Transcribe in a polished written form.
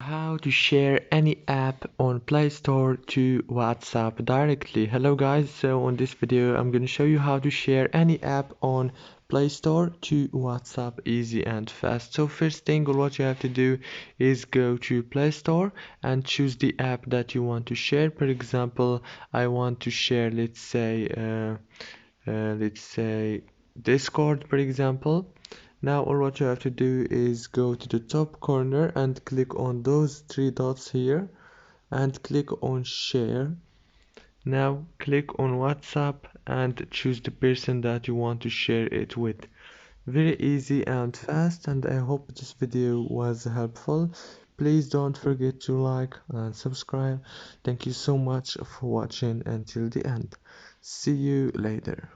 How to share any app on Play Store to WhatsApp directly. Hello guys, so on this video I'm going to show you how to share any app on Play Store to WhatsApp easy and fast. So first thing, what you have to do is go to Play Store and choose the app that you want to share. For example, I want to share, let's say Discord, for example. Now all what you have to do is go to the top corner and click on those three dots here and click on share. Now click on WhatsApp and choose the person that you want to share it with. Very easy and fast, and I hope this video was helpful. Please don't forget to like and subscribe. Thank you so much for watching until the end. See you later.